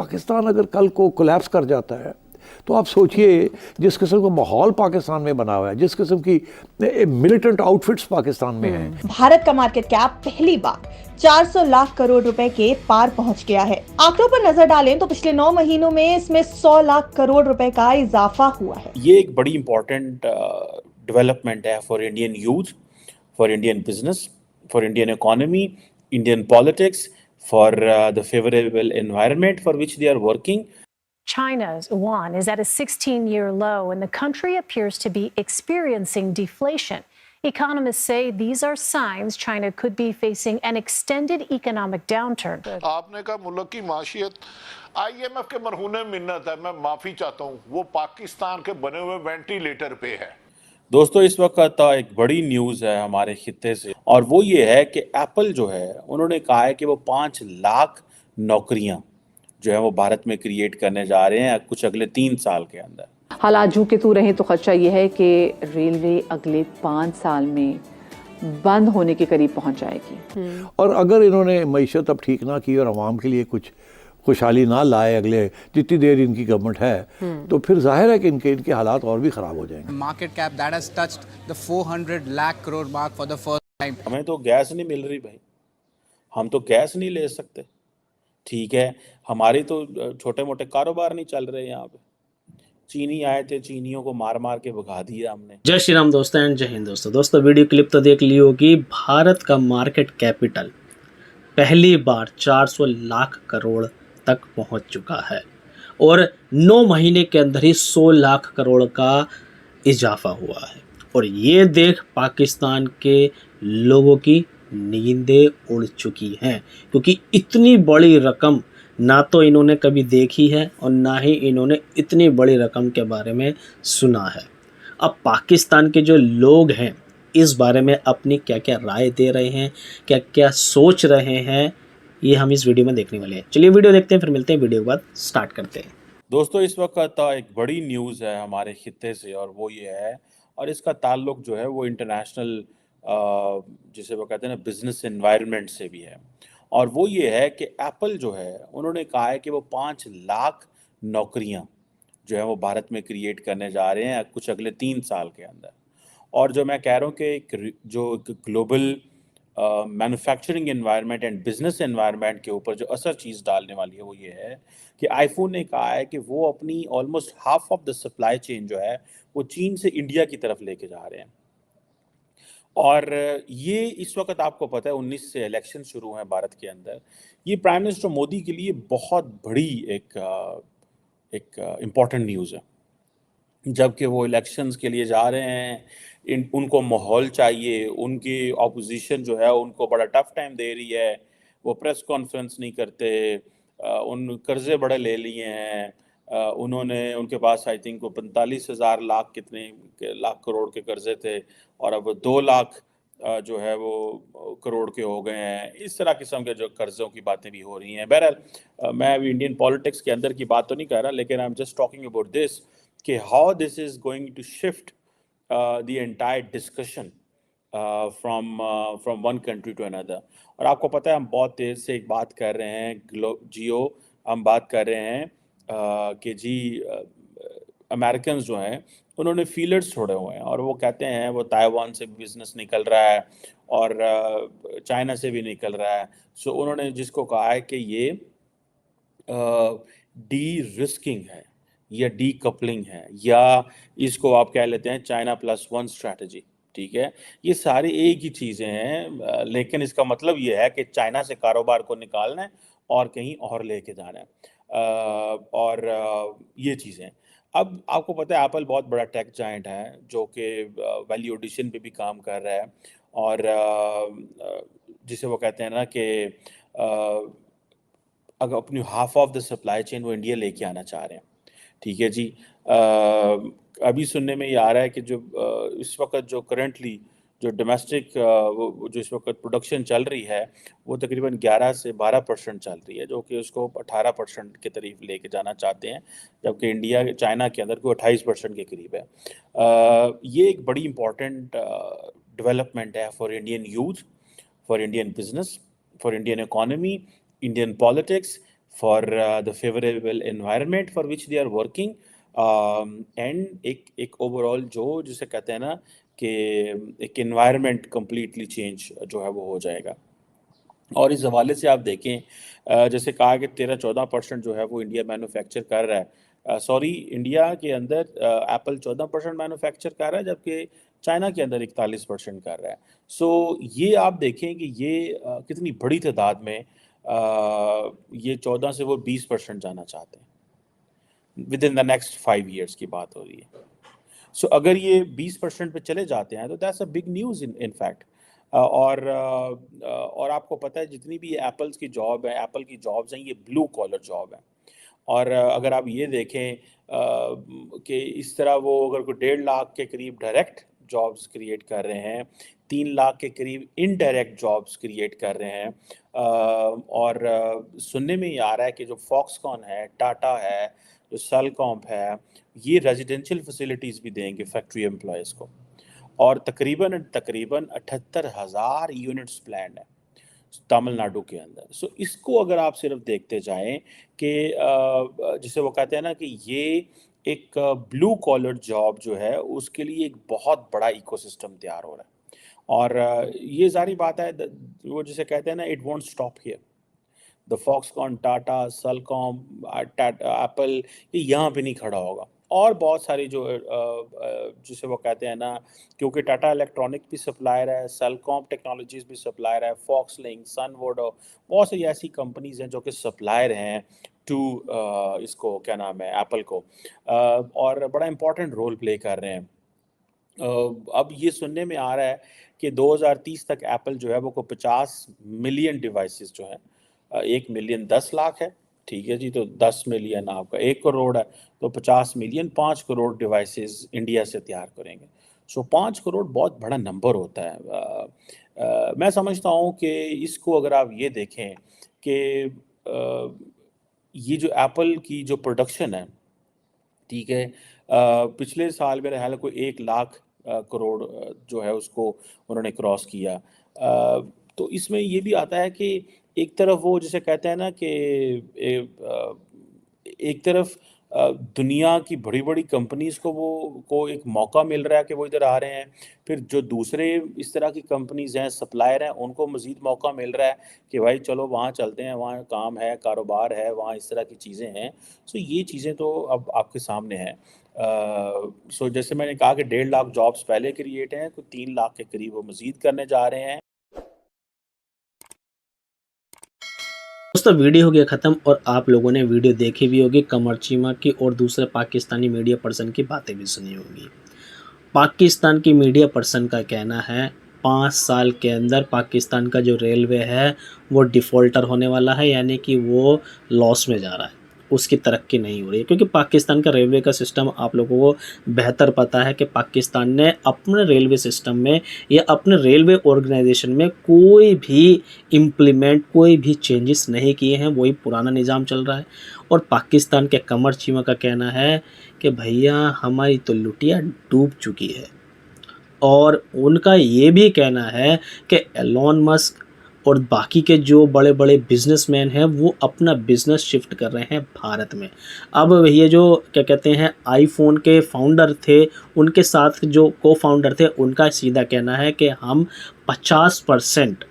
पाकिस्तान अगर कल को कोलैप्स कर जाता है तो आप सोचिए जिस किस्म का माहौल पाकिस्तान में बना हुआ है, जिस किस्म की मिलिटेंट आउटफिट्स पाकिस्तान में हैं। भारत का मार्केट कैप पहली बार 400 लाख करोड़ रुपए के पार पहुंच गया है। आंकड़ों पर नजर डालें तो पिछले 9 महीनों में इसमें 100 लाख करोड़ रुपए का इजाफा हुआ है। ये एक बड़ी इंपॉर्टेंट डेवलपमेंट है for Indian youth, for Indian business, for Indian economy, Indian politics, for the favourable environment for which they are working. China's yuan is at a 16-year low, and the country appears to be experiencing deflation. Economists say these are signs China could be facing an extended economic downturn. आपने कहा मुल्क की माशियत IMF के मरहूने मिन्नत है, मैं माफी चाहता हूँ, वो पाकिस्तान के बने हुए वेंटिलेटर पे है। दोस्तों इस वक्त एक बड़ी न्यूज़ है हमारे खित्ते से, और वो ये है कि एप्पल जो है उन्होंने कहा है कि वो 5 लाख नौकरियां जो है वो भारत में क्रिएट करने जा रहे हैं कुछ अगले 3 साल के अंदर। हालात जो के तू रहे तो खदशा ये है कि रेलवे अगले 5 साल में बंद होने के करीब पहुंच जाएगी। और अगर इन्होंने मईशत अब ठीक ना की और आवाम के लिए कुछ खुशहाली ना लाए अगले जितनी देर इनकी गवर्नमेंट है, तो फिर जाहिर है कि इनके हालात और भी ख़राब हो जाएंगे। Market cap that has touched the 400 lakh crore mark for the first time. हमें तो गैस नहीं मिल रही भाई, हम तो गैस नहीं ले सकते। ठीक है, हमारे तो छोटे मोटे कारोबार नहीं चल रहे यहाँ पे। चीनी आए थे, चीनियों को मार मार के भगा दिया हमने। जय श्री राम दोस्तों एंड जय हिंद दोस्तों वीडियो क्लिप तो देख ली होगी। भारत का मार्केट कैपिटल पहली बार 400 लाख करोड़ तक पहुंच चुका है और 9 महीने के अंदर ही 100 लाख करोड़ का इजाफा हुआ है। और ये देख पाकिस्तान के लोगों की नींदें उड़ चुकी हैं, क्योंकि इतनी बड़ी रकम ना तो इन्होंने कभी देखी है और ना ही इन्होंने इतनी बड़ी रकम के बारे में सुना है। अब पाकिस्तान के जो लोग हैं इस बारे में अपनी क्या क्या राय दे रहे हैं, क्या क्या सोच रहे हैं, ये हम इस वीडियो में देखने वाले हैं। चलिए वीडियो देखते हैं, फिर मिलते हैं वीडियो के बाद स्टार्ट करते हैं। दोस्तों इस वक्त एक बड़ी न्यूज़ है हमारे खित्ते से, और वो ये है, और इसका ताल्लुक जो है वो इंटरनेशनल जिसे वो कहते हैं ना बिजनेस एनवायरनमेंट से भी है। और वो ये है कि एप्पल जो है उन्होंने कहा है कि वो 5 लाख नौकरियां जो है वो भारत में क्रिएट करने जा रहे हैं कुछ अगले 3 साल के अंदर। और जो मैं कह रहा हूँ कि जो global manufacturing environment and business environment के ऊपर जो असर चीज़ डालने वाली है वो ये है कि आईफोन ने कहा है कि वो अपनी almost half of the supply chain जो है वो चीन से इंडिया की तरफ लेके जा रहे हैं। और ये इस वक्त आपको पता है 19 से इलेक्शन शुरू हैं भारत के अंदर। ये प्राइम मिनिस्टर मोदी के लिए बहुत बड़ी एक इम्पॉर्टेंट न्यूज़ है, जबकि वो इलेक्शंस के लिए जा रहे हैं। उनको माहौल चाहिए, उनकी ऑपोजिशन जो है उनको बड़ा टफ टाइम दे रही है, वो प्रेस कॉन्फ्रेंस नहीं करते, उन कर्जे बड़े ले लिए हैं, उन्होंने उनके पास आई थिंक वो 45,000 लाख कितने लाख करोड़ के कर्जे थे और अब 2 लाख जो है वो करोड़ के हो गए हैं। इस तरह किस्म के जो कर्ज़ों की बातें भी हो रही हैं। बहरहाल मैं अभी इंडियन पॉलिटिक्स के अंदर की बात तो नहीं कर रहा, लेकिन I am just talking about this कि how this is going to shift the entire discussion from one country to another. और आपको पता है हम बहुत देर से एक बात कर रहे हैं जियो, हम बात कर रहे हैं कि जी अमेरिकन जो हैं उन्होंने फीलर्स छोड़े हुए हैं और वो कहते हैं वो ताइवान से बिजनेस निकल रहा है और चाइना से भी निकल रहा है। सो उन्होंने जिसको कहा है कि ये डी रिस्किंग है या डी कपलिंग है, या इसको आप कह लेते हैं चाइना +1 स्ट्रैटेजी। ठीक है, ये सारी एक ही चीज़ें हैं, लेकिन इसका मतलब ये है कि चाइना से कारोबार को निकालना है और कहीं और लेके जाना है। और ये चीज़ें अब आपको पता है एप्पल बहुत बड़ा टेक जायंट है जो कि वैल्यू एडिशन पे भी काम कर रहा है, और जिसे वो कहते हैं ना कि अगर अपनी half of the supply chain वो इंडिया लेके आना चाह रहे हैं। ठीक है जी, अभी सुनने में ये आ रहा है कि जो इस वक्त जो करंटली जो डोमेस्टिक जो इस वक्त प्रोडक्शन चल रही है वो तकरीबन 11 से 12% चल रही है, जो कि उसको 18% के करीब लेके जाना चाहते हैं, जबकि इंडिया चाइना के अंदर कोई 28% के करीब है। ये एक बड़ी इम्पॉर्टेंट डेवलपमेंट है for Indian youth, for Indian business, for Indian economy, Indian politics, for the favorable environment for which they are working, and एक ओवरऑल जिसे कहते हैं ना कि एक environment completely change जो है वो हो जाएगा। और इस हवाले से आप देखें, जैसे कहा कि 13-14% जो है वो इंडिया मैन्युफैक्चर कर रहा है, सॉरी इंडिया के अंदर एप्पल 14% मैन्युफैक्चर कर रहा है, जबकि चाइना के अंदर 41% कर रहा है। सो ये आप देखें कि ये कितनी बड़ी तादाद में ये 14 से वो 20% जाना चाहते हैं। With in the next 5 years की बात हो रही है। सो अगर ये 20% पे चले जाते हैं तो that's a big news in fact. और आपको पता है जितनी भी एप्पल्स की जॉब है, एप्पल की जॉब्स हैं, ये ब्लू कॉलर जॉब है। और अगर आप ये देखें कि इस तरह वो अगर कोई 1.5 लाख के करीब डायरेक्ट जॉब्स क्रिएट कर रहे हैं, 3 लाख के करीब इनडायरेक्ट जॉब्स क्रिएट कर रहे हैं, और सुनने में ही आ रहा है कि जो फॉक्सकॉन है, टाटा है, जो सेलकॉम है, ये रेजिडेंशियल फैसिलिटीज़ भी देंगे फैक्ट्री एम्प्लॉयज़ को, और तकरीबन 78,000 यूनिट्स प्लान है तमिलनाडु के अंदर। सो इसको अगर आप सिर्फ देखते जाएं कि जिसे वो कहते हैं ना कि ये एक ब्लू कॉलर जॉब जो है उसके लिए एक बहुत बड़ा इकोसिस्टम तैयार हो रहा है। और ये जारी बात है, वो जिसे कहते हैं ना, it won't stop here. The Foxconn, Tata, Salcomp, Apple, ये यहाँ पे नहीं खड़ा होगा। और बहुत सारी जो जिसे वो कहते हैं ना, क्योंकि टाटा इलेक्ट्रॉनिक भी सप्लायर है, सेलकॉम टेक्नोलॉजीज भी सप्लायर है, फॉक्सलिंक, सनवोडो, बहुत सारी ऐसी कंपनीज हैं जो कि सप्लायर हैं टू इसको क्या नाम है, एप्पल को, और बड़ा इंपॉर्टेंट रोल प्ले कर रहे हैं। अब ये सुनने में आ रहा है कि 2030 तक एप्पल जो है वो को 50 मिलियन डिवाइसेस जो हैं, 1 मिलियन 10 लाख है, ठीक है जी, तो 10 मिलियन आपका 1 करोड़ है, तो 50 मिलियन 5 करोड़ डिवाइसेस इंडिया से तैयार करेंगे। सो 5 करोड़ बहुत बड़ा नंबर होता है। मैं समझता हूँ कि इसको अगर आप ये देखें कि ये जो एप्पल की जो प्रोडक्शन है, ठीक है, पिछले साल मेरे ख्याल कोई 1 लाख करोड़ जो है उसको उन्होंने क्रॉस किया। तो इसमें ये भी आता है कि एक तरफ वो जिसे कहते हैं ना कि एक तरफ दुनिया की बड़ी-बड़ी कंपनीज़ को एक मौका मिल रहा है कि वो इधर आ रहे हैं, फिर जो दूसरे इस तरह की कंपनीज़ हैं, सप्लायर हैं, उनको मज़ीद मौका मिल रहा है कि भाई चलो वहाँ चलते हैं, वहाँ काम है, कारोबार है, वहाँ इस तरह की चीज़ें हैं। सो ये चीज़ें तो अब आपके सामने हैं। सो जैसे मैंने कहा कि 1.5 लाख जॉब्स पहले क्रिएट हैं, कोई 3 लाख के करीब वो मज़ीद करने जा रहे हैं। दोस्तों वीडियो हो गया ख़त्म, और आप लोगों ने वीडियो देखी भी होगी, कमर चीमा की और दूसरे पाकिस्तानी मीडिया पर्सन की बातें भी सुनी होगी। पाकिस्तान की मीडिया पर्सन का कहना है 5 साल के अंदर पाकिस्तान का जो रेलवे है वो डिफ़ॉल्टर होने वाला है, यानी कि वो लॉस में जा रहा है, उसकी तरक्की नहीं हो रही है। क्योंकि पाकिस्तान का रेलवे का सिस्टम आप लोगों को बेहतर पता है कि पाकिस्तान ने अपने रेलवे सिस्टम में या अपने रेलवे ऑर्गेनाइजेशन में कोई भी चेंजेस नहीं किए हैं, वही पुराना निज़ाम चल रहा है। और पाकिस्तान के कमर चीमा का कहना है कि भैया हमारी तो लुटिया डूब चुकी है। और उनका ये भी कहना है कि एलोन मस्क और बाकी के जो बड़े बड़े बिजनेसमैन हैं वो अपना बिजनेस शिफ्ट कर रहे हैं भारत में। अब ये जो क्या कहते हैं आईफोन के फाउंडर थे, उनके साथ जो को फाउंडर थे, उनका सीधा कहना है कि हम 50%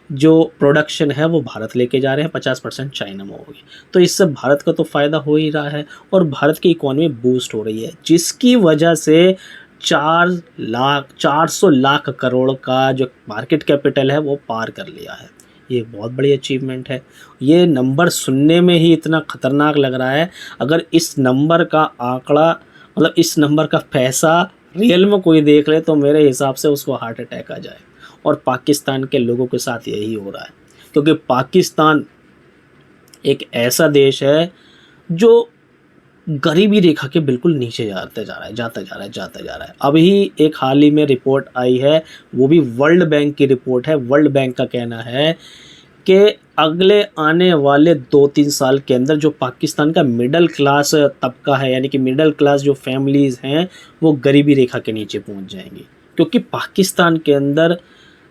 जो प्रोडक्शन है वो भारत लेके जा रहे हैं, 50% चाइना में होगी। तो इससे भारत का तो फ़ायदा हो ही रहा है और भारत की इकॉनमी बूस्ट हो रही है, जिसकी वजह से 400 लाख करोड़ का जो मार्केट कैपिटल है वो पार कर लिया है। ये बहुत बड़ी अचीवमेंट है। ये नंबर सुनने में ही इतना ख़तरनाक लग रहा है, अगर इस नंबर का आंकड़ा मतलब इस नंबर का पैसा रियल में कोई देख ले तो मेरे हिसाब से उसको हार्ट अटैक आ जाए। और पाकिस्तान के लोगों के साथ यही हो रहा है, क्योंकि पाकिस्तान एक ऐसा देश है जो गरीबी रेखा के बिल्कुल नीचे जाता जा रहा है। अभी एक हाल ही में रिपोर्ट आई है, वो भी वर्ल्ड बैंक की रिपोर्ट है। वर्ल्ड बैंक का कहना है कि अगले आने वाले 2-3 साल के अंदर जो पाकिस्तान का मिडिल क्लास तबका है, यानी कि मिडिल क्लास जो फैमिलीज़ हैं, वो गरीबी रेखा के नीचे पहुंच जाएंगी। क्योंकि पाकिस्तान के अंदर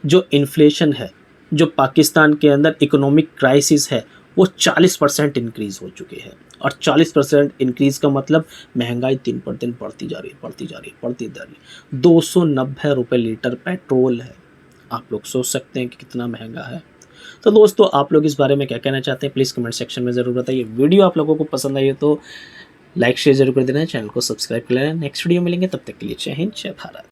जो इन्फ्लेशन है, जो पाकिस्तान के अंदर इकोनॉमिक क्राइसिस है, वो 40% इंक्रीज़ हो चुके हैं। और 40% इंक्रीज़ का मतलब महंगाई दिन पर दिन बढ़ती जा रही है। 290 रुपये लीटर पेट्रोल है। आप लोग सोच सकते हैं कि कितना महंगा है। तो दोस्तों, आप लोग इस बारे में क्या कहना चाहते हैं, प्लीज़ कमेंट सेक्शन में ज़रूर बताइए। वीडियो आप लोगों को पसंद आई है तो लाइक शेयर जरूर कर देना, चैनल को सब्सक्राइब कर लेना। नेक्स्ट वीडियो मिलेंगे, तब तक के लिए जय हिंद, जय भारत।